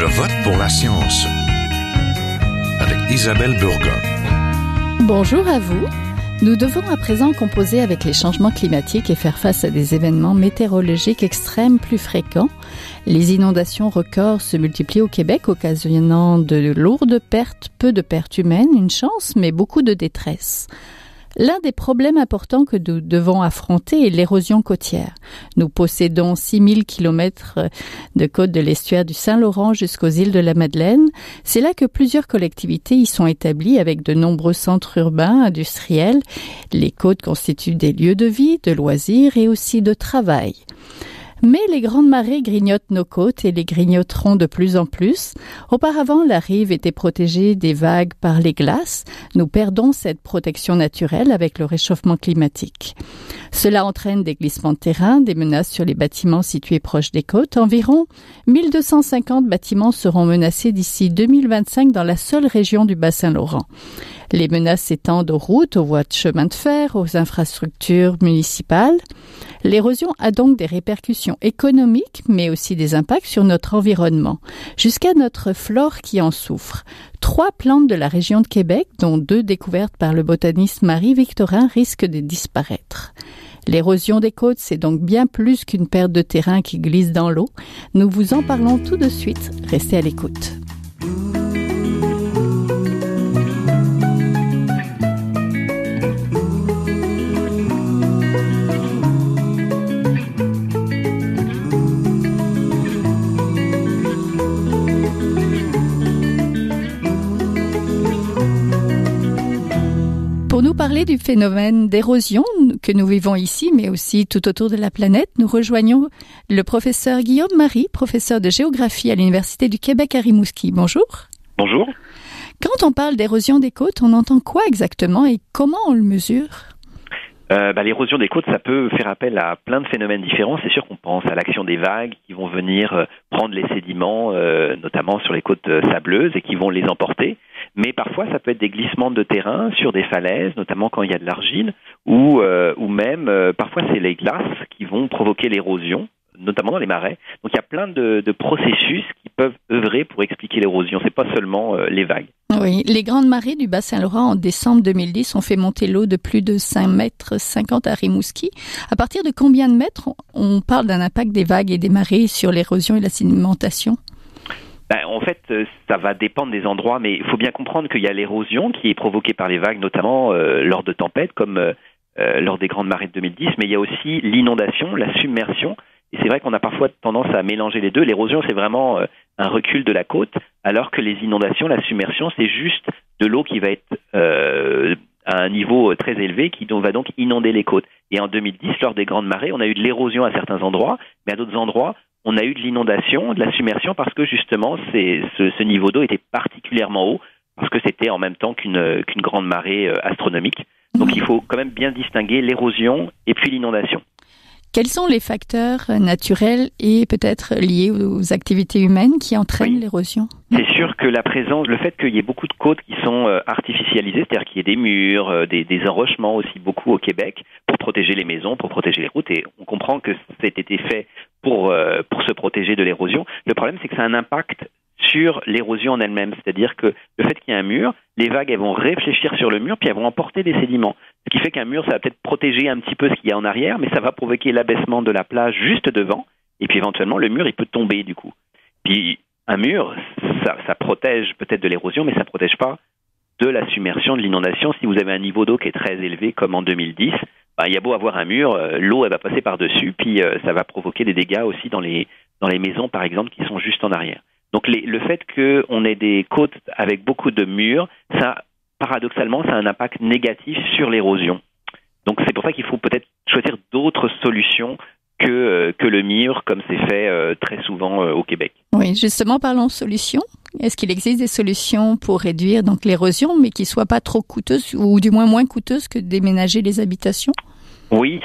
Je vote pour la science avec Isabelle Burgon. Bonjour à vous. Nous devons à présent composer avec les changements climatiques et faire face à des événements météorologiques extrêmes plus fréquents. Les inondations records se multiplient au Québec, occasionnant de lourdes pertes, peu de pertes humaines, une chance, mais beaucoup de détresse. L'un des problèmes importants que nous devons affronter est l'érosion côtière. Nous possédons 6000 km de côte de l'estuaire du Saint-Laurent jusqu'aux îles de la Madeleine. C'est là que plusieurs collectivités y sont établies avec de nombreux centres urbains, industriels. Les côtes constituent des lieux de vie, de loisirs et aussi de travail. Mais les grandes marées grignotent nos côtes et les grignoteront de plus en plus. Auparavant, la rive était protégée des vagues par les glaces. Nous perdons cette protection naturelle avec le réchauffement climatique. Cela entraîne des glissements de terrain, des menaces sur les bâtiments situés proches des côtes. Environ 1250 bâtiments seront menacés d'ici 2025 dans la seule région du Bas-Saint-Laurent. Les menaces s'étendent aux routes, aux voies de chemin de fer, aux infrastructures municipales. L'érosion a donc des répercussions économiques, mais aussi des impacts sur notre environnement, jusqu'à notre flore qui en souffre. 3 plantes de la région de Québec, dont 2 découvertes par le botaniste Marie-Victorin, risquent de disparaître. L'érosion des côtes, c'est donc bien plus qu'une perte de terrain qui glisse dans l'eau. Nous vous en parlons tout de suite. Restez à l'écoute. Pour nous parler du phénomène d'érosion que nous vivons ici, mais aussi tout autour de la planète, nous rejoignons le professeur Guillaume Marie, professeur de géographie à l'Université du Québec à Rimouski. Bonjour. Bonjour. Quand on parle d'érosion des côtes, on entend quoi exactement et comment on le mesure? L'érosion des côtes, ça peut faire appel à plein de phénomènes différents. C'est sûr qu'on pense à l'action des vagues qui vont venir prendre les sédiments, notamment sur les côtes sableuses, et qui vont les emporter. Mais parfois, ça peut être des glissements de terrain sur des falaises, notamment quand il y a de l'argile, ou même, parfois, c'est les glaces qui vont provoquer l'érosion, notamment dans les marais. Donc, il y a plein de processus qui peuvent œuvrer pour expliquer l'érosion. C'est pas seulement les vagues. Oui, les grandes marées du Bas-Saint-Laurent en décembre 2010 ont fait monter l'eau de plus de 5,50 mètres à Rimouski. À partir de combien de mètres on parle d'un impact des vagues et des marées sur l'érosion et la sédimentation? En fait, ça va dépendre des endroits, mais il faut bien comprendre qu'il y a l'érosion qui est provoquée par les vagues, notamment lors de tempêtes, comme lors des grandes marées de 2010, mais il y a aussi l'inondation, la submersion. Et c'est vrai qu'on a parfois tendance à mélanger les deux. L'érosion, c'est vraiment un recul de la côte, alors que les inondations, la submersion, c'est juste de l'eau qui va être à un niveau très élevé, qui va donc inonder les côtes. Et en 2010, lors des grandes marées, on a eu de l'érosion à certains endroits, mais à d'autres endroits, on a eu de l'inondation, de la submersion, parce que justement, ce niveau d'eau était particulièrement haut, parce que c'était en même temps qu'une grande marée astronomique. Donc il faut quand même bien distinguer l'érosion et puis l'inondation. Quels sont les facteurs naturels et peut-être liés aux activités humaines qui entraînent l'érosion? C'est sûr que le fait qu'il y ait beaucoup de côtes qui sont artificialisées, c'est-à-dire qu'il y ait des murs, des enrochements aussi beaucoup au Québec, pour protéger les maisons, pour protéger les routes, et on comprend que ça a été fait pour se protéger de l'érosion. Le problème, c'est que ça a un impact sur l'érosion en elle-même, c'est-à-dire que le fait qu'il y ait un mur, les vagues elles vont réfléchir sur le mur puis elles vont emporter des sédiments. Ce qui fait qu'un mur, ça va peut-être protéger un petit peu ce qu'il y a en arrière, mais ça va provoquer l'abaissement de la plage juste devant, et puis éventuellement le mur il peut tomber du coup. Puis un mur, ça protège peut-être de l'érosion, mais ça protège pas de la submersion, de l'inondation. Si vous avez un niveau d'eau qui est très élevé comme en 2010, il y a beau avoir un mur, l'eau elle va passer par-dessus, puis ça va provoquer des dégâts aussi dans les maisons par exemple qui sont juste en arrière. Donc le fait qu'on ait des côtes avec beaucoup de murs, ça, paradoxalement, ça a un impact négatif sur l'érosion. Donc c'est pour ça qu'il faut peut-être choisir d'autres solutions que le mur, comme c'est fait très souvent au Québec. Oui, justement, parlons solutions. Est-ce qu'il existe des solutions pour réduire donc l'érosion, mais qui ne soient pas trop coûteuses, ou du moins coûteuses que déménager les habitations? Oui,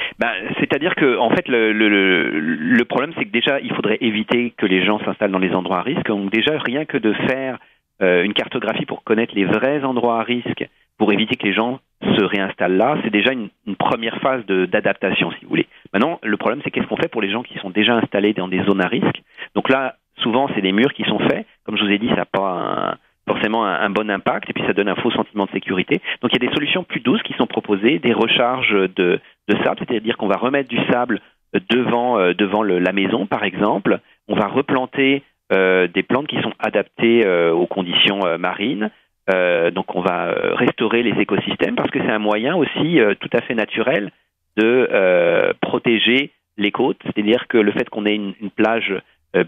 c'est-à-dire que en fait le problème c'est que déjà il faudrait éviter que les gens s'installent dans les endroits à risque. Donc déjà rien que de faire une cartographie pour connaître les vrais endroits à risque, pour éviter que les gens se réinstallent là, c'est déjà une première phase d'adaptation si vous voulez. Maintenant le problème c'est qu'est-ce qu'on fait pour les gens qui sont déjà installés dans des zones à risque. Donc là souvent c'est des murs qui sont faits, comme je vous ai dit, ça n'a pas forcément un bon impact, et puis ça donne un faux sentiment de sécurité. Donc il y a des solutions plus douces qui sont proposées, des recharges de sable, c'est-à-dire qu'on va remettre du sable devant la maison, par exemple. On va replanter des plantes qui sont adaptées aux conditions marines. Donc on va restaurer les écosystèmes, parce que c'est un moyen aussi tout à fait naturel de protéger les côtes. C'est-à-dire que le fait qu'on ait une plage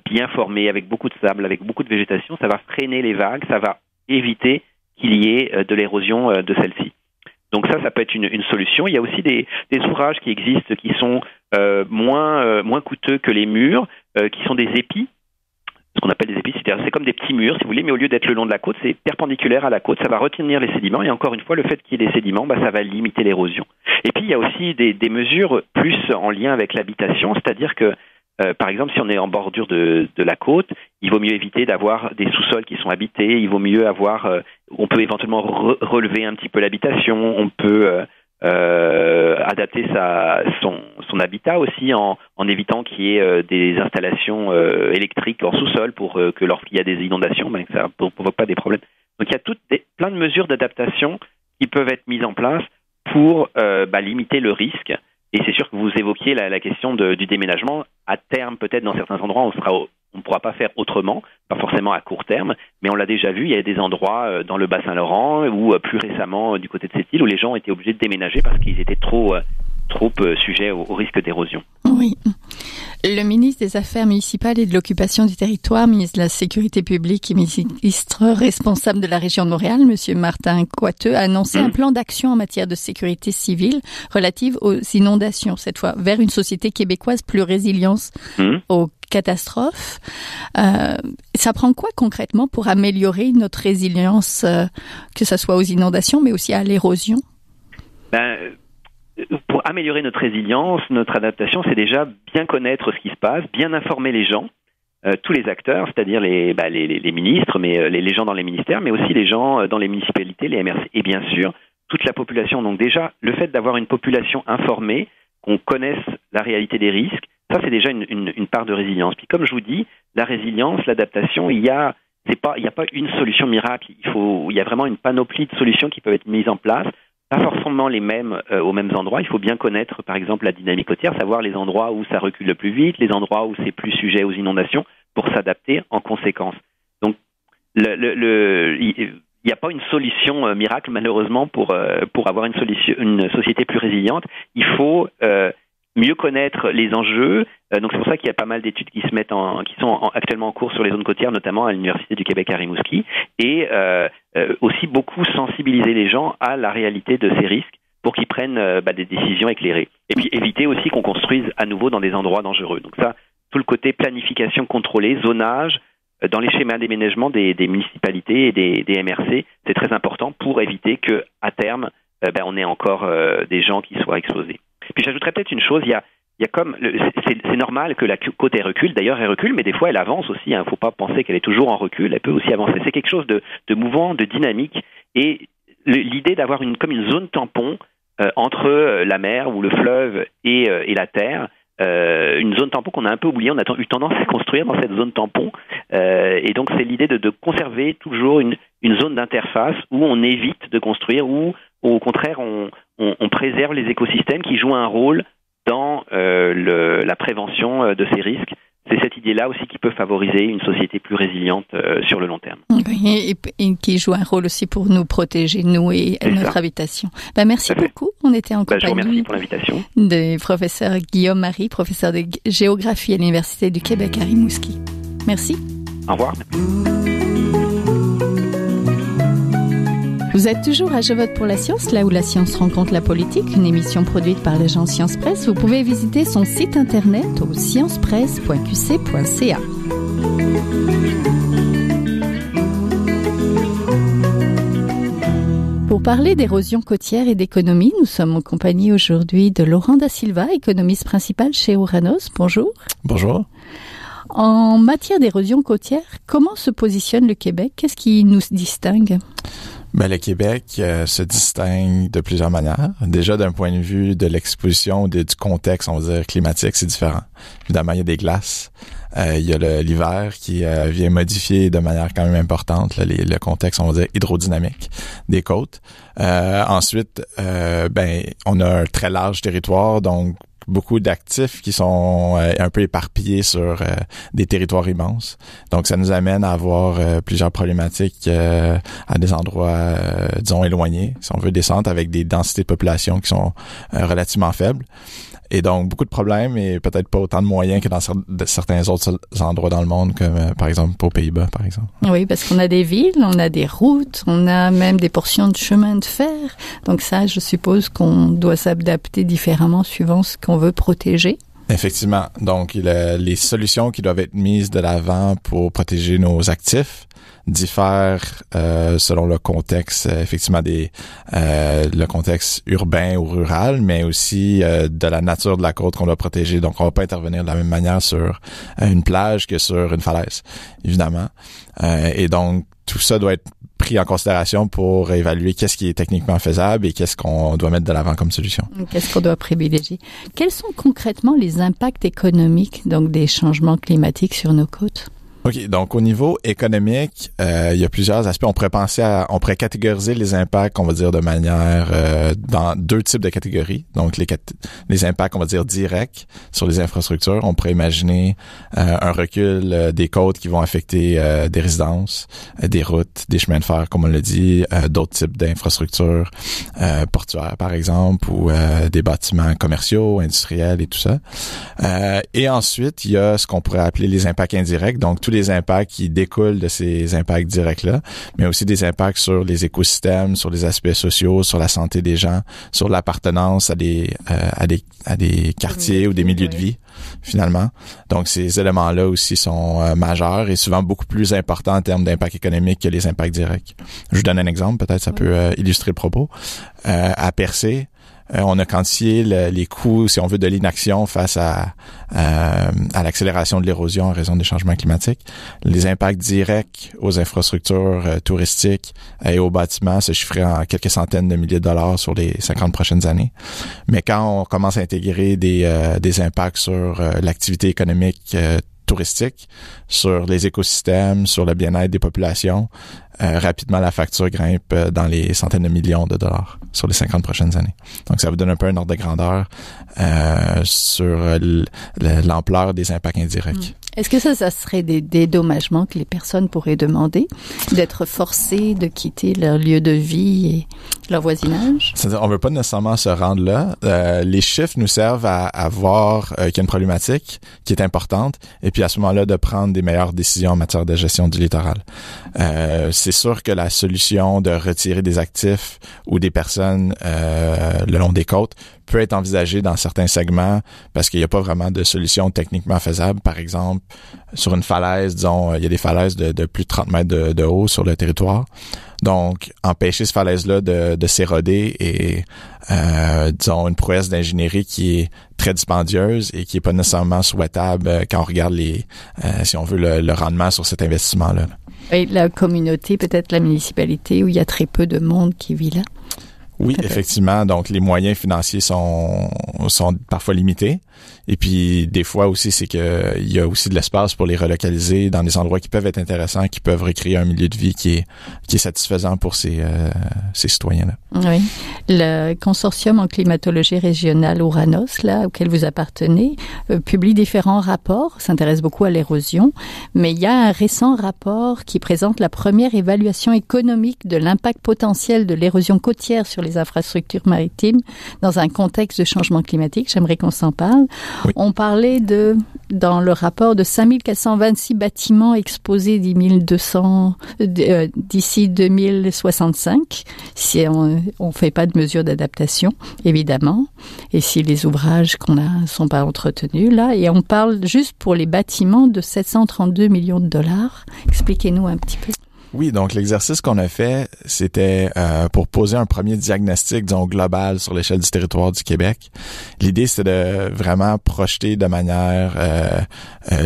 bien formée, avec beaucoup de sable, avec beaucoup de végétation, ça va freiner les vagues, ça va éviter qu'il y ait de l'érosion de celle-ci. Donc ça peut être une solution. Il y a aussi des ouvrages qui existent qui sont moins coûteux que les murs, qui sont des épis. Ce qu'on appelle des épis, c'est comme des petits murs, si vous voulez, mais au lieu d'être le long de la côte, c'est perpendiculaire à la côte. Ça va retenir les sédiments, et encore une fois, le fait qu'il y ait des sédiments, ça va limiter l'érosion. Et puis il y a aussi des mesures plus en lien avec l'habitation, c'est-à-dire que par exemple, si on est en bordure de la côte, il vaut mieux éviter d'avoir des sous-sols qui sont habités. Il vaut mieux on peut éventuellement relever un petit peu l'habitation. On peut adapter son habitat aussi en évitant qu'il y ait des installations électriques en sous-sol pour que lorsqu'il y a des inondations, ça ne provoque pas des problèmes. Donc il y a plein de mesures d'adaptation qui peuvent être mises en place pour limiter le risque. Et c'est sûr que vous évoquiez la question du déménagement. À terme, peut-être dans certains endroits, on ne pourra pas faire autrement, pas forcément à court terme, mais on l'a déjà vu, il y a des endroits dans le Bas-Saint-Laurent ou plus récemment du côté de cette île où les gens étaient obligés de déménager parce qu'ils étaient trop sujets au risque d'érosion. Oui. Le ministre des Affaires municipales et de l'occupation du territoire, ministre de la Sécurité publique et ministre responsable de la région de Montréal, M. Martin Coiteux, a annoncé un plan d'action en matière de sécurité civile relative aux inondations, cette fois vers une société québécoise plus résiliente aux catastrophes. Ça prend quoi concrètement pour améliorer notre résilience, que ce soit aux inondations, mais aussi à l'érosion? Pour améliorer notre résilience, notre adaptation, c'est déjà bien connaître ce qui se passe, bien informer les gens, tous les acteurs, c'est-à-dire les ministres, mais les gens dans les ministères, mais aussi les gens dans les municipalités, les MRC, et bien sûr toute la population. Donc déjà, le fait d'avoir une population informée, qu'on connaisse la réalité des risques, ça c'est déjà une part de résilience. Puis comme je vous dis, la résilience, l'adaptation, il y a pas une solution miracle. Il y a vraiment une panoplie de solutions qui peuvent être mises en place. Pas forcément les mêmes aux mêmes endroits. Il faut bien connaître, par exemple, la dynamique côtière, savoir les endroits où ça recule le plus vite, les endroits où c'est plus sujet aux inondations, pour s'adapter en conséquence. Donc, il n'y a pas une solution miracle, malheureusement, pour avoir une société plus résiliente. Il faut mieux connaître les enjeux. Donc c'est pour ça qu'il y a pas mal d'études qui sont actuellement en cours sur les zones côtières, notamment à l'Université du Québec à Rimouski, et aussi beaucoup sensibiliser les gens à la réalité de ces risques pour qu'ils prennent des décisions éclairées. Et puis éviter aussi qu'on construise à nouveau dans des endroits dangereux. Donc ça, tout le côté planification contrôlée, zonage, dans les schémas d'aménagement des municipalités et des MRC, c'est très important pour éviter que à terme, on ait encore des gens qui soient exposés. Puis j'ajouterais peut-être une chose, il y a comme c'est normal que la côte elle recule. D'ailleurs, elle recule, mais des fois elle avance aussi. Il ne faut pas penser qu'elle est toujours en recul. Elle peut aussi avancer. C'est quelque chose de mouvant, de dynamique. Et l'idée d'avoir comme une zone tampon entre la mer ou le fleuve et la terre. Une zone tampon qu'on a un peu oubliée, on a eu tendance à construire dans cette zone tampon, et donc c'est l'idée de conserver toujours une zone d'interface où on évite de construire, où au contraire on préserve les écosystèmes qui jouent un rôle dans la prévention de ces risques. C'est cette idée-là aussi qui peut favoriser une société plus résiliente sur le long terme. Et qui joue un rôle aussi pour nous protéger, nous et notre habitation. Merci beaucoup. On était en compagnie je vous remercie pour l'invitation. De professeur Guillaume Marie, professeur de géographie à l'Université du Québec à Rimouski. Merci. Au revoir. Vous êtes toujours à Je vote pour la science, là où la science rencontre la politique, une émission produite par l'agence Science Presse. Vous pouvez visiter son site internet au sciencepresse.qc.ca. Pour parler d'érosion côtière et d'économie, nous sommes en compagnie aujourd'hui de Laurent Da Silva, économiste principal chez Ouranos. Bonjour. Bonjour. En matière d'érosion côtière, comment se positionne le Québec? Qu'est-ce qui nous distingue? Ben, le Québec se distingue de plusieurs manières. Déjà, d'un point de vue de l'exposition, du contexte, on va dire, climatique, c'est différent. Évidemment, il y a des glaces. Il y a l'hiver qui vient modifier de manière quand même importante là, le contexte, on va dire, hydrodynamique des côtes. Ensuite, on a un très large territoire, donc beaucoup d'actifs qui sont un peu éparpillés sur des territoires immenses. Donc, ça nous amène à avoir plusieurs problématiques à des endroits, disons, éloignés, si on veut, des centres avec des densités de population qui sont relativement faibles. Et donc, beaucoup de problèmes et peut-être pas autant de moyens que dans certains autres endroits dans le monde, comme par exemple aux Pays-Bas, par exemple. Oui, parce qu'on a des villes, on a des routes, on a même des portions de chemin de fer. Donc ça, je suppose qu'on doit s'adapter différemment suivant ce qu'on veut protéger. Effectivement. Donc, les solutions qui doivent être mises de l'avant pour protéger nos actifs diffèrent selon le contexte, effectivement, le contexte urbain ou rural, mais aussi de la nature de la côte qu'on doit protéger. Donc, on va pas intervenir de la même manière sur une plage que sur une falaise, évidemment. Et donc, tout ça doit être pris en considération pour évaluer qu'est-ce qui est techniquement faisable et qu'est-ce qu'on doit mettre de l'avant comme solution. Qu'est-ce qu'on doit privilégier? Quels sont concrètement les impacts économiques donc des changements climatiques sur nos côtes? OK, donc au niveau économique, il y a plusieurs aspects. On pourrait catégoriser les impacts, on va dire, de manière dans deux types de catégories. Donc les impacts, on va dire, directs sur les infrastructures. On pourrait imaginer un recul des côtes qui vont affecter des résidences, des routes, des chemins de fer, comme on l'a dit, d'autres types d'infrastructures portuaires, par exemple, ou des bâtiments commerciaux, industriels et tout ça. Et ensuite, il y a ce qu'on pourrait appeler les impacts indirects, donc tous les impacts qui découlent de ces impacts directs-là, mais aussi des impacts sur les écosystèmes, sur les aspects sociaux, sur la santé des gens, sur l'appartenance à des quartiers ou des milieux de vie, finalement. Donc, ces éléments-là aussi sont majeurs et souvent beaucoup plus importants en termes d'impact économique que les impacts directs. Je vous donne un exemple, peut-être ça peut illustrer le propos. À Percé, on a quantifié les coûts, si on veut, de l'inaction face à l'accélération de l'érosion en raison des changements climatiques. Les impacts directs aux infrastructures touristiques et aux bâtiments se chiffraient en quelques centaines de milliers de dollars sur les 50 prochaines années. Mais quand on commence à intégrer des impacts sur l'activité économique touristique, sur les écosystèmes, sur le bien-être des populations, rapidement la facture grimpe dans les centaines de millions de dollars sur les 50 prochaines années. Donc ça vous donne un peu un ordre de grandeur sur l'ampleur des impacts indirects. Est-ce que ça serait des dédommagements que les personnes pourraient demander, d'être forcées de quitter leur lieu de vie et leur voisinage? C'est-à-dire, on veut pas nécessairement se rendre là. Les chiffres nous servent à voir qu'il y a une problématique qui est importante et puis à ce moment-là de prendre des meilleures décisions en matière de gestion du littoral. C'est sûr que la solution de retirer des actifs ou des personnes le long des côtes peut être envisagée dans certains segments parce qu'il n'y a pas vraiment de solution techniquement faisable. Par exemple, sur une falaise, disons, il y a des falaises de plus de 30 mètres de haut sur le territoire. Donc, empêcher cette falaise-là de s'éroder est, disons, une prouesse d'ingénierie qui est très dispendieuse et qui est pas nécessairement souhaitable quand on regarde si on veut, le rendement sur cet investissement-là. Et la communauté, peut-être la municipalité, où il y a très peu de monde qui vit là? Oui, effectivement. Donc, les moyens financiers sont parfois limités. Et puis, des fois aussi, c'est que il y a aussi de l'espace pour les relocaliser dans des endroits qui peuvent être intéressants, qui peuvent recréer un milieu de vie qui est satisfaisant pour ces citoyens-là. Oui. Le consortium en climatologie régionale Ouranos, là, auquel vous appartenez, publie différents rapports, s'intéresse beaucoup à l'érosion, mais il y a un récent rapport qui présente la première évaluation économique de l'impact potentiel de l'érosion côtière sur les infrastructures maritimes dans un contexte de changement climatique. J'aimerais qu'on s'en parle. Oui. On parlait dans le rapport de 5426 bâtiments exposés d'ici 2065, si on fait pas de mesures d'adaptation, évidemment, et si les ouvrages qu'on a sont pas entretenus, là, et on parle juste pour les bâtiments de 732 millions de dollars. Expliquez-nous un petit peu. Oui, donc l'exercice qu'on a fait, c'était pour poser un premier diagnostic, disons, global sur l'échelle du territoire du Québec. L'idée, c'était de vraiment projeter de manière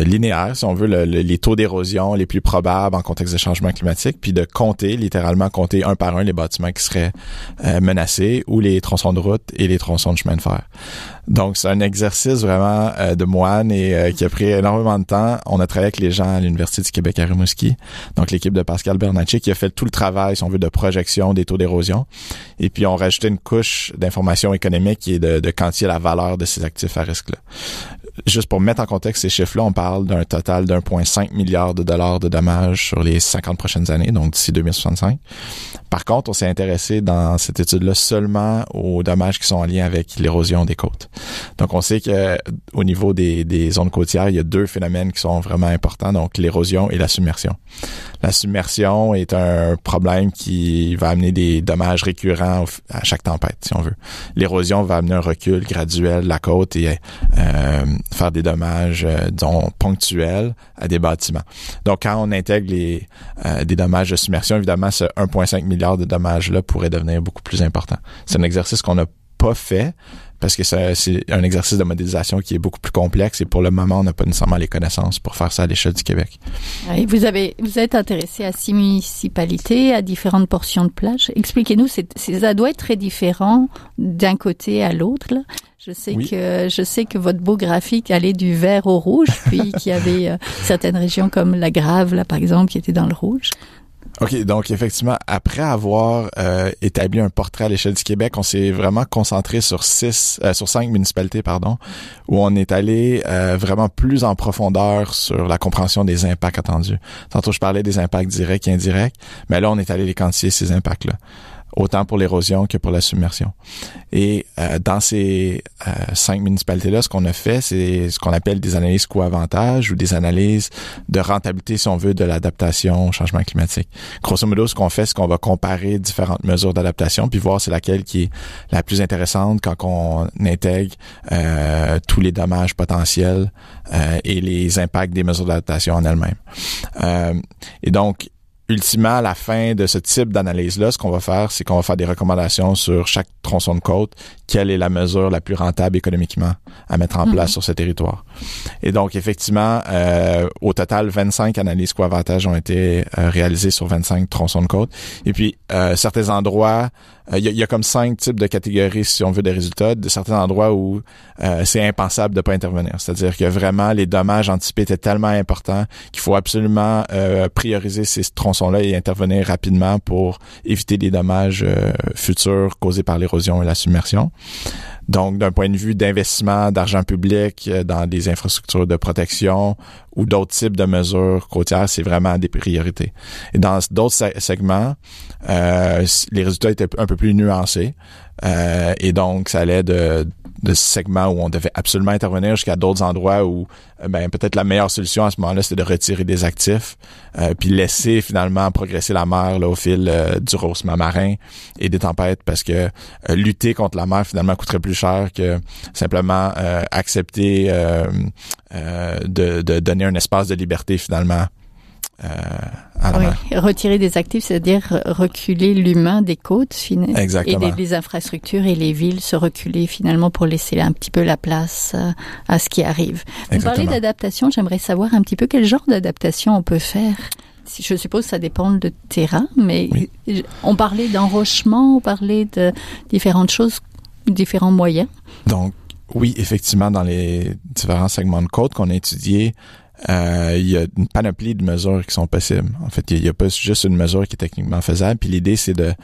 linéaire, si on veut, les taux d'érosion les plus probables en contexte de changement climatique, puis de littéralement compter un par un les bâtiments qui seraient menacés ou les tronçons de route et les tronçons de chemin de fer. Donc, c'est un exercice vraiment de moine et qui a pris énormément de temps. On a travaillé avec les gens à l'Université du Québec à Rimouski, donc l'équipe de Pascal Bernatchez qui a fait tout le travail, si on veut, de projection des taux d'érosion. Et puis, on rajoutait une couche d'information économique qui est de quantifier la valeur de ces actifs à risque-là. Juste pour mettre en contexte ces chiffres-là, on parle d'un total d'1,5 milliard de dollars de dommages sur les 50 prochaines années, donc d'ici 2065. Par contre, on s'est intéressé dans cette étude-là seulement aux dommages qui sont en lien avec l'érosion des côtes. Donc, on sait que au niveau des zones côtières, il y a deux phénomènes qui sont vraiment importants, donc l'érosion et la submersion. La submersion est un problème qui va amener des dommages récurrents à chaque tempête, si on veut. L'érosion va amener un recul graduel de la côte et faire des dommages, disons, ponctuels à des bâtiments. Donc, quand on intègre des dommages de submersion, évidemment, ce 1,5 milliard de dommages-là pourrait devenir beaucoup plus important. C'est un exercice qu'on n'a pas fait parce que c'est un exercice de modélisation qui est beaucoup plus complexe et pour le moment, on n'a pas nécessairement les connaissances pour faire ça à l'échelle du Québec. Oui, vous êtes intéressé à 6 municipalités, à différentes portions de plage. Expliquez-nous, ça doit être très différent d'un côté à l'autre, là. Je sais que votre beau graphique allait du vert au rouge, puis qu'il y avait certaines régions comme la Grave, là, par exemple, qui étaient dans le rouge. OK, donc effectivement, après avoir établi un portrait à l'échelle du Québec, on s'est vraiment concentré sur 5 municipalités, où on est allé vraiment plus en profondeur sur la compréhension des impacts attendus. Tantôt, je parlais des impacts directs et indirects, mais là, on est allé les quantifier, ces impacts-là. Autant pour l'érosion que pour la submersion. Et dans ces 5 municipalités-là, ce qu'on a fait, c'est ce qu'on appelle des analyses coût-avantage ou des analyses de rentabilité, si on veut, de l'adaptation au changement climatique. Grosso modo, ce qu'on fait, c'est qu'on va comparer différentes mesures d'adaptation puis voir c'est laquelle qui est la plus intéressante quand on intègre tous les dommages potentiels et les impacts des mesures d'adaptation en elles-mêmes. Et donc, ultimement, à la fin de ce type d'analyse-là, ce qu'on va faire, c'est qu'on va faire des recommandations sur chaque tronçon de côte, quelle est la mesure la plus rentable économiquement à mettre en place sur ce territoire. Et donc, effectivement, au total, 25 analyses coût-avantage ont été réalisées sur 25 tronçons de côte. Et puis, certains endroits, il y a comme 5 types de catégories, si on veut, des résultats, de certains endroits où c'est impensable de pas intervenir. C'est-à-dire que vraiment, les dommages anticipés étaient tellement importants qu'il faut absolument prioriser ces tronçons-là et intervenir rapidement pour éviter des dommages futurs causés par l'érosion et la submersion. Donc, d'un point de vue d'investissement d'argent public dans des infrastructures de protection ou d'autres types de mesures côtières, c'est vraiment des priorités. Et dans d'autres segments, les résultats étaient un peu plus nuancés. Et donc, ça allait de segments où on devait absolument intervenir jusqu'à d'autres endroits où peut-être la meilleure solution à ce moment-là, c'était de retirer des actifs puis laisser finalement progresser la mer là, au fil du rehaussement marin et des tempêtes parce que lutter contre la mer finalement coûterait plus cher que simplement accepter de donner un espace de liberté finalement à la mer. Retirer des actifs, c'est-à-dire reculer l'humain des côtes Exactement. Et les infrastructures et les villes se reculer finalement pour laisser un petit peu la place à ce qui arrive. Vous parlez d'adaptation, j'aimerais savoir un petit peu quel genre d'adaptation on peut faire. Je suppose que ça dépend de terrain, mais oui. On parlait d'enrochement, on parlait de différentes choses, différents moyens. Donc, oui, effectivement, dans les différents segments de côte qu'on a étudiés, il y a une panoplie de mesures qui sont possibles. En fait, il n'y a pas juste une mesure qui est techniquement faisable. Puis l'idée, c'est de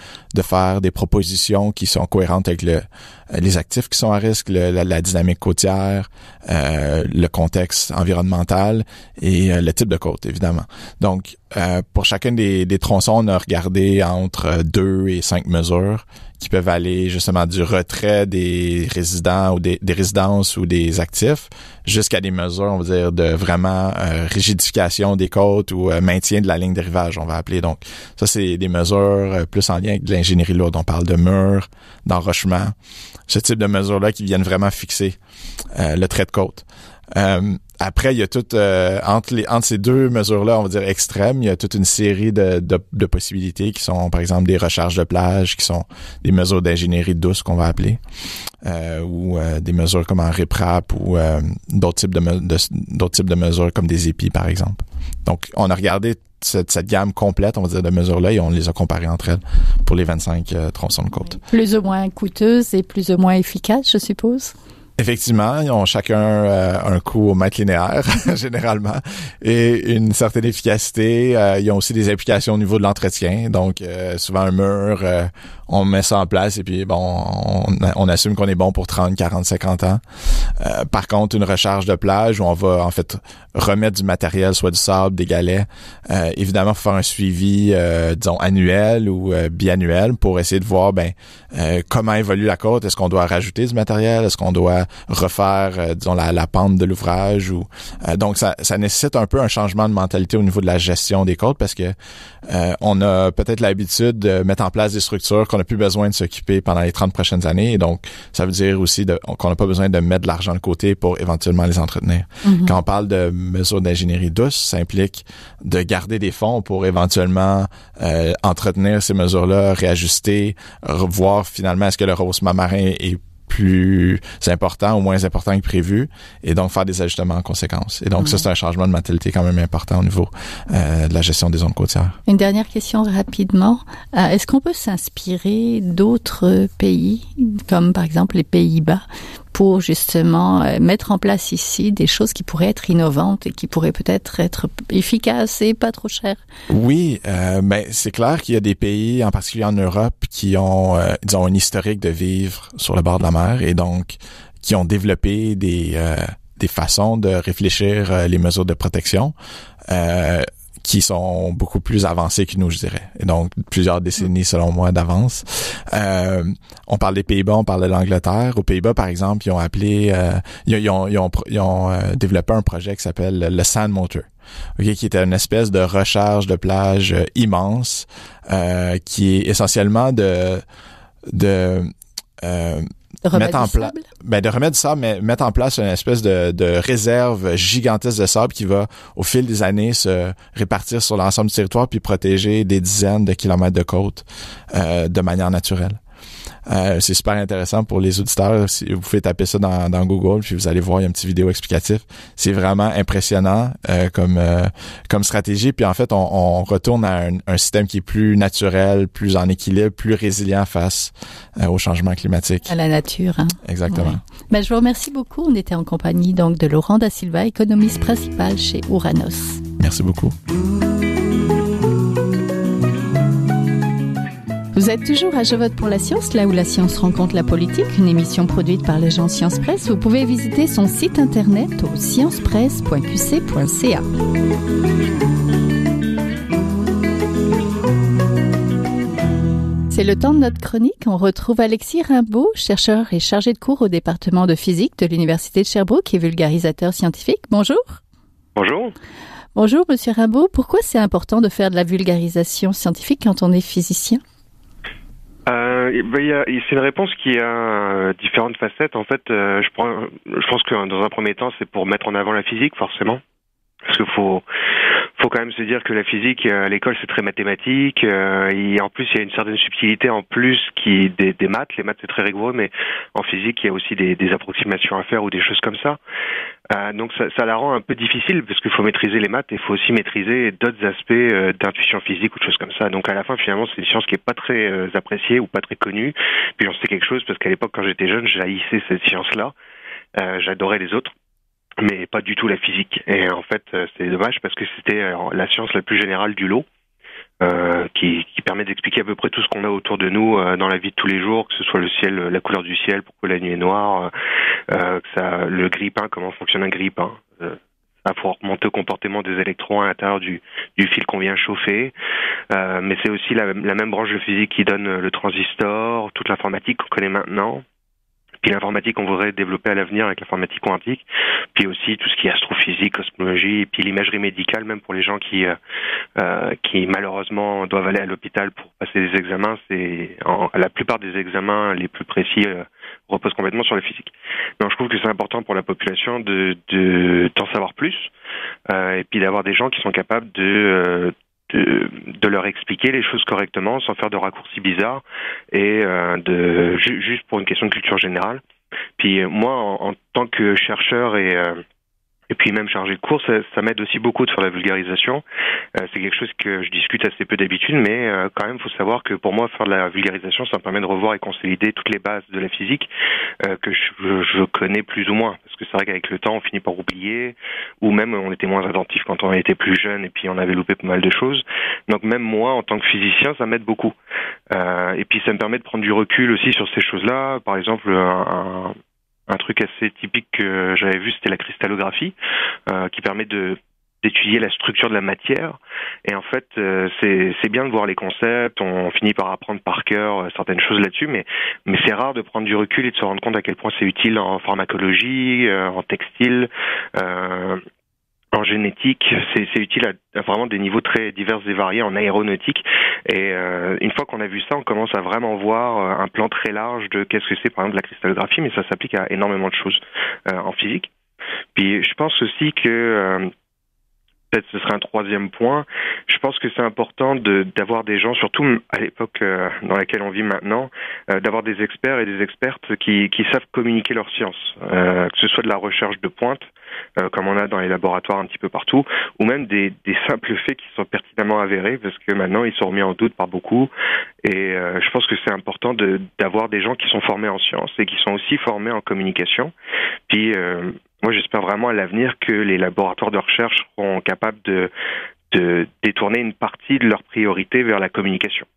faire des propositions qui sont cohérentes avec les actifs qui sont à risque, la dynamique côtière, le contexte environnemental et le type de côte, évidemment. Donc, pour chacun des tronçons, on a regardé entre 2 et 5 mesures qui peuvent aller justement du retrait des résidents ou des résidences ou des actifs jusqu'à des mesures, on va dire, de vraiment rigidification des côtes ou maintien de la ligne de rivage, on va appeler. Donc, ça, c'est des mesures plus en lien avec de l'ingénierie lourde. On parle de murs, d'enrochement, ce type de mesures-là qui viennent vraiment fixer le trait de côte. Après, il y a entre ces deux mesures-là, on va dire extrêmes, il y a toute une série de possibilités qui sont, par exemple, des recharges de plage, qui sont des mesures d'ingénierie douce qu'on va appeler, ou des mesures comme en RIPRAP ou d'autres types de mesures comme des épis, par exemple. Donc, on a regardé cette gamme complète, on va dire, de mesures-là et on les a comparées entre elles pour les 25 tronçons de côte. Plus ou moins coûteuses et plus ou moins efficaces, je suppose? Effectivement, ils ont chacun un coût au mètre linéaire, généralement, et une certaine efficacité. Ils ont aussi des implications au niveau de l'entretien. Donc, souvent un mur, on met ça en place et puis, bon, on assume qu'on est bon pour 30, 40, 50 ans. Par contre, une recharge de plage où on va, en fait, remettre du matériel, soit du sable, des galets. Évidemment, il faut faire un suivi, disons, annuel ou biannuel pour essayer de voir, comment évolue la côte. Est-ce qu'on doit rajouter du matériel? Est-ce qu'on doit refaire, disons, la pente de l'ouvrage? Ou donc, ça nécessite un peu un changement de mentalité au niveau de la gestion des côtes parce que on a peut-être l'habitude de mettre en place des structures qu'on n'a plus besoin de s'occuper pendant les 30 prochaines années. Et donc, ça veut dire aussi qu'on n'a pas besoin de mettre de l'argent de côté pour éventuellement les entretenir. Mm-hmm. Quand on parle de mesures d'ingénierie douce, ça implique de garder des fonds pour éventuellement entretenir ces mesures-là, réajuster, voir finalement est-ce que le rehaussement marin est plus important ou moins important que prévu et donc faire des ajustements en conséquence. Et donc ça, c'est un changement de mentalité quand même important au niveau de la gestion des zones côtières. Une dernière question rapidement. Est-ce qu'on peut s'inspirer d'autres pays, comme par exemple les Pays-Bas, pour justement mettre en place ici des choses qui pourraient être innovantes et qui pourraient peut-être être efficaces et pas trop chères? Oui, c'est clair qu'il y a des pays, en particulier en Europe, qui ont, disons, un historique de vivre sur le bord de la mer et donc qui ont développé des façons de réfléchir les mesures de protection qui sont beaucoup plus avancées que nous, je dirais. Et donc, plusieurs décennies, selon moi, d'avance. On parle des Pays-Bas, on parle de l'Angleterre. Aux Pays-Bas, par exemple, ils ont appelé, ils ont développé un projet qui s'appelle le Sand Motor. Okay, qui était une espèce de recharge de plage immense, qui est essentiellement de remettre du sable, mais mettre en place une espèce de réserve gigantesque de sable qui va, au fil des années, se répartir sur l'ensemble du territoire puis protéger des dizaines de kilomètres de côte de manière naturelle. C'est super intéressant pour les auditeurs. Si vous pouvez taper ça dans Google, puis vous allez voir, il y a une petite vidéo explicative. C'est vraiment impressionnant comme stratégie. Puis en fait, on retourne à un système qui est plus naturel, plus en équilibre, plus résilient face au changement climatique. À la nature. Hein? Exactement. Ouais. Je vous remercie beaucoup. On était en compagnie donc de Laurent Da Silva, économiste principal chez Ouranos. Merci beaucoup. Vous êtes toujours à Je vote pour la science, là où la science rencontre la politique, une émission produite par l'agence Science Presse. Vous pouvez visiter son site internet au sciencepresse.qc.ca. C'est le temps de notre chronique. On retrouve Alexis Rimbaud, chercheur et chargé de cours au département de physique de l'Université de Sherbrooke et vulgarisateur scientifique. Bonjour. Bonjour. Bonjour, Monsieur Rimbaud. Pourquoi c'est important de faire de la vulgarisation scientifique quand on est physicien? C'est une réponse qui a différentes facettes. En fait, je pense que dans un premier temps, c'est pour mettre en avant la physique, forcément. Parce qu'il faut quand même se dire que la physique à l'école c'est très mathématique et en plus il y a une certaine subtilité en plus qui des maths. Les maths c'est très rigoureux, mais en physique il y a aussi des approximations à faire ou des choses comme ça. Donc ça la rend un peu difficile parce qu'il faut maîtriser les maths et il faut aussi maîtriser d'autres aspects d'intuition physique ou de choses comme ça. Donc à la fin finalement c'est une science qui est pas très appréciée ou pas très connue. Puis j'en sais quelque chose parce qu'à l'époque quand j'étais jeune j'haïssais cette science-là. J'adorais les autres, mais pas du tout la physique. Et en fait, c'est dommage parce que c'était la science la plus générale du lot, qui permet d'expliquer à peu près tout ce qu'on a autour de nous dans la vie de tous les jours, que ce soit le ciel, la couleur du ciel, pourquoi la nuit est noire, le grille-pain, comment fonctionne un grille-pain. Ça faut remonter au comportement des électrons à l'intérieur du fil qu'on vient chauffer. Mais c'est aussi la même branche de physique qui donne le transistor, toute l'informatique qu'on connaît maintenant. Puis l'informatique, on voudrait développer à l'avenir avec l'informatique quantique. Puis aussi tout ce qui est astrophysique, cosmologie, et puis l'imagerie médicale, même pour les gens qui malheureusement doivent aller à l'hôpital pour passer des examens. La plupart des examens les plus précis repose complètement sur la physique. Donc je trouve que c'est important pour la population d'en savoir plus, et puis d'avoir des gens qui sont capables de leur expliquer les choses correctement sans faire de raccourcis bizarres et juste pour une question de culture générale. Puis moi, en tant que chercheur et puis même chargé de cours, ça m'aide aussi beaucoup de faire la vulgarisation. C'est quelque chose que je discute assez peu d'habitude, mais quand même, il faut savoir que pour moi, faire de la vulgarisation, ça me permet de revoir et consolider toutes les bases de la physique que je connais plus ou moins. Parce que c'est vrai qu'avec le temps, on finit par oublier, ou même on était moins attentif quand on était plus jeune et puis on avait loupé pas mal de choses. Donc même moi, en tant que physicien, ça m'aide beaucoup. Et puis ça me permet de prendre du recul aussi sur ces choses-là. Par exemple, un truc assez typique que j'avais vu, c'était la cristallographie, qui permet d'étudier la structure de la matière. Et en fait, c'est bien de voir les concepts, on finit par apprendre par cœur certaines choses là-dessus, mais c'est rare de prendre du recul et de se rendre compte à quel point c'est utile en pharmacologie, en textile, en génétique. C'est utile à vraiment des niveaux très divers et variés, en aéronautique. Et une fois qu'on a vu ça, on commence à vraiment voir un plan très large de qu'est-ce que c'est par exemple de la cristallographie, mais ça s'applique à énormément de choses en physique. Puis je pense aussi que peut-être ce serait un troisième point. Je pense que c'est important d'avoir des gens, surtout à l'époque dans laquelle on vit maintenant, d'avoir des experts et des expertes qui savent communiquer leur science, que ce soit de la recherche de pointe, comme on a dans les laboratoires un petit peu partout, ou même des simples faits qui sont pertinemment avérés, parce que maintenant ils sont remis en doute par beaucoup. Et je pense que c'est important d'avoir des gens qui sont formés en sciences et qui sont aussi formés en communication. Puis moi, j'espère vraiment à l'avenir que les laboratoires de recherche seront capables de détourner une partie de leurs priorités vers la communication.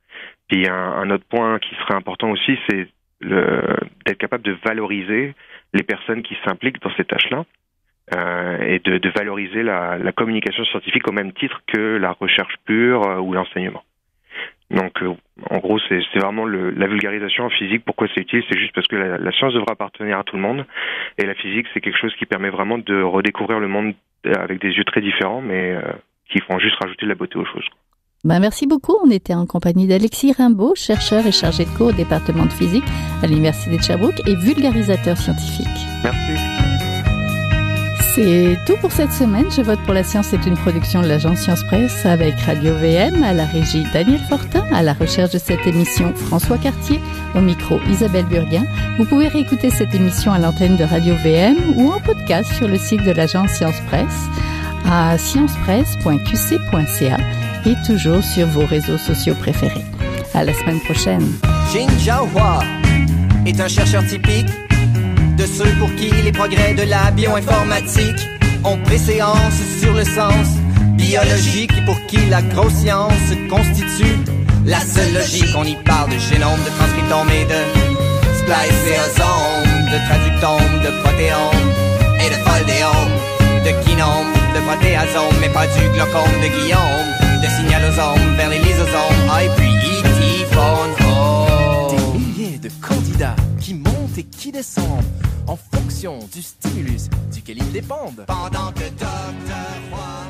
Puis un autre point qui serait important aussi, c'est d'être capable de valoriser les personnes qui s'impliquent dans ces tâches-là et de valoriser la communication scientifique au même titre que la recherche pure ou l'enseignement. Donc, en gros, c'est vraiment la vulgarisation en physique. Pourquoi c'est utile? C'est juste parce que la science devrait appartenir à tout le monde. Et la physique, c'est quelque chose qui permet vraiment de redécouvrir le monde avec des yeux très différents, mais qui font juste rajouter de la beauté aux choses. Merci beaucoup. On était en compagnie d'Alexis Rimbaud, chercheur et chargé de cours au département de physique à l'Université de Sherbrooke et vulgarisateur scientifique. Merci. C'est tout pour cette semaine. Je vote pour la science est une production de l'agence Science Presse avec Radio VM, à la régie Daniel Fortin, à la recherche de cette émission François Cartier, au micro Isabelle Burguin. Vous pouvez réécouter cette émission à l'antenne de Radio VM ou en podcast sur le site de l'agence Science Presse à sciencepresse.qc.ca et toujours sur vos réseaux sociaux préférés. À la semaine prochaine. Jin Jiahua est un chercheur typique de ceux pour qui les progrès de la bioinformatique ont préséance sur le sens biologique et pour qui la grosse science constitue la seule logique. On y parle de génome, de transcriptome et de spliceosome, de traductome, de protéome et de foldéome, de kinome, de protéasome, mais pas du glaucome de Guillaume, de signalosome vers les lysosomes, et puis phone. Des milliers de candidats qui montent et qui descendent en fonction du stimulus duquel ils dépendent. Pendant que Dr. Roy